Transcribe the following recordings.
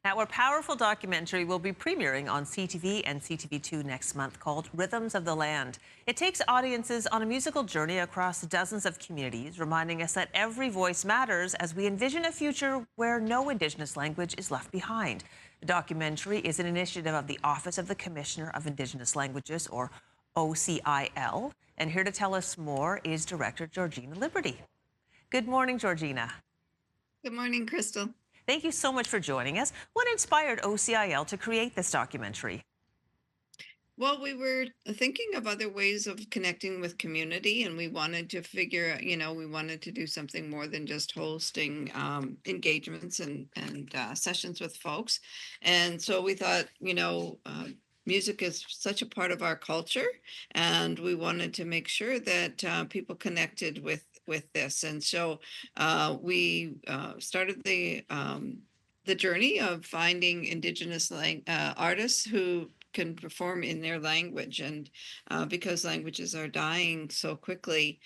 Now, a powerful documentary will be premiering on CTV and CTV2 next month called Rhythms of the Land. It takes audiences on a musical journey across dozens of communities, reminding us that every voice matters as we envision a future where no Indigenous language is left behind. The documentary is an initiative of the Office of the Commissioner of Indigenous Languages, or OCIL. And here to tell us more is Director Georgina Liberty. Good morning, Georgina. Good morning, Crystal. Thank you so much for joining us. What inspired OCIL to create this documentary? Well, we were thinking of other ways of connecting with community, and we wanted to we wanted to do something more than just hosting engagements and sessions with folks. And so we thought, music is such a part of our culture, and we wanted to make sure that people connected with this. And so we started the journey of finding Indigenous artists who can perform in their language, and because languages are dying so quickly,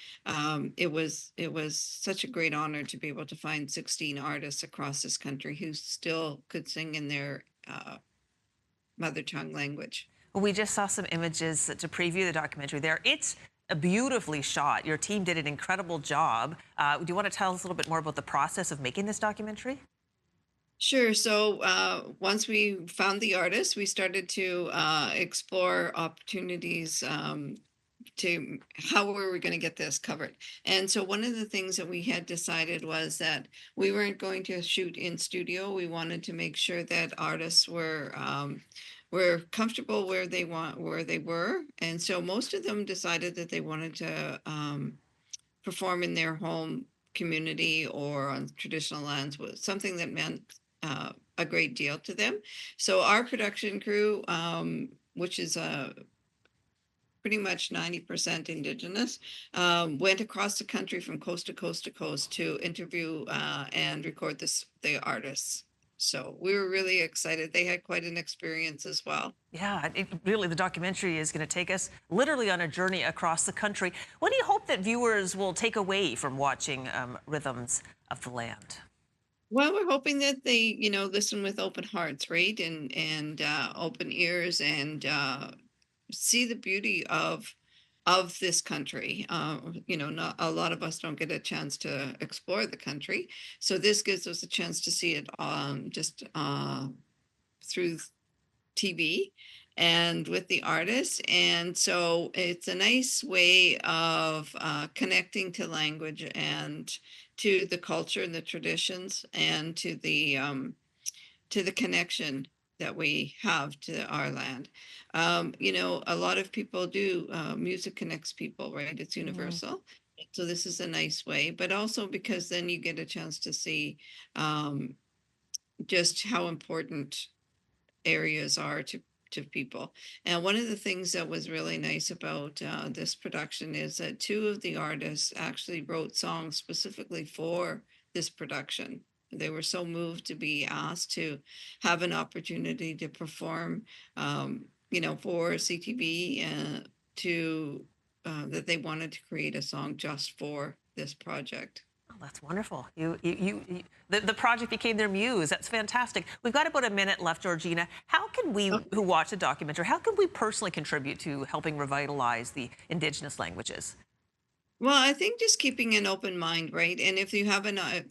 it was such a great honor to be able to find 16 artists across this country who still could sing in their mother tongue language. We just saw some images to preview the documentary there. It's beautifully shot. Your team did an incredible job. Do you want to tell us a little bit more about the process of making this documentary? Sure. So once we found the artist, we started to explore opportunities to how were we going to get this covered. And so one of the things that we had decided was that we weren't going to shoot in studio. We wanted to make sure that artists were comfortable where they were, and so most of them decided that they wanted to perform in their home community or on traditional lands, was something that meant a great deal to them. So our production crew, which is pretty much 90% Indigenous, went across the country from coast to coast to coast to interview and record the artists. So we were really excited. They had quite an experience as well. Yeah, really, the documentary is going to take us literally on a journey across the country. What do you hope that viewers will take away from watching Rhythms of the Land? Well, we're hoping that they, listen with open hearts, right, and open ears, and see the beauty of this country. Not a lot of us don't get a chance to explore the country, so this gives us a chance to see it just through TV and with the artists. And so it's a nice way of connecting to language and to the culture and the traditions, and to the connection that we have to our land. A lot of people do, music connects people, right? It's Mhm. universal. So this is a nice way, but also because then you get a chance to see just how important areas are to people. And one of the things that was really nice about this production is that two of the artists actually wrote songs specifically for this production. They were so moved to be asked to have an opportunity to perform, for CTV, to that they wanted to create a song just for this project. Oh, that's wonderful. The project became their muse. That's fantastic. We've got about a minute left, Georgina. How can we, who watch the documentary, how can we personally contribute to helping revitalize the Indigenous languages? Well, I think just keeping an open mind, right? And if you have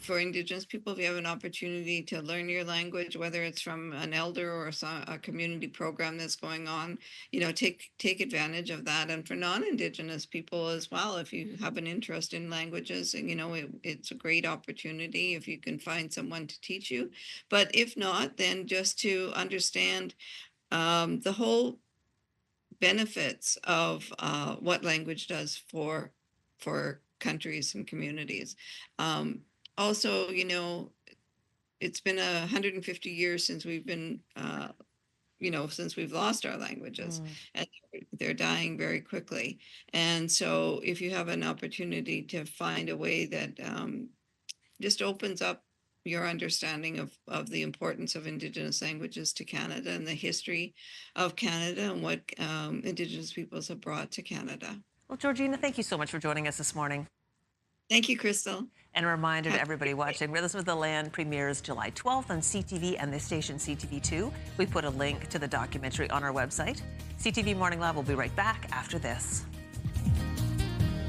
for Indigenous people, if you have an opportunity to learn your language, whether it's from an elder or a community program that's going on, take advantage of that. And for non-Indigenous people as well, if you have an interest in languages, and it's a great opportunity if you can find someone to teach you. But if not, then just to understand the whole benefits of what language does for countries and communities. Also, it's been 150 years since we've been, since we've lost our languages, Mm. and they're dying very quickly. And so, if you have an opportunity to find a way that just opens up your understanding of the importance of Indigenous languages to Canada and the history of Canada and what Indigenous peoples have brought to Canada. Well, Georgina, thank you so much for joining us this morning. Thank you, Crystal. And a reminder to Have a everybody great day. watching, Rhythms of the Land premieres July 12th on CTV and the station CTV2. We put a link to the documentary on our website. CTV Morning Live will be right back after this.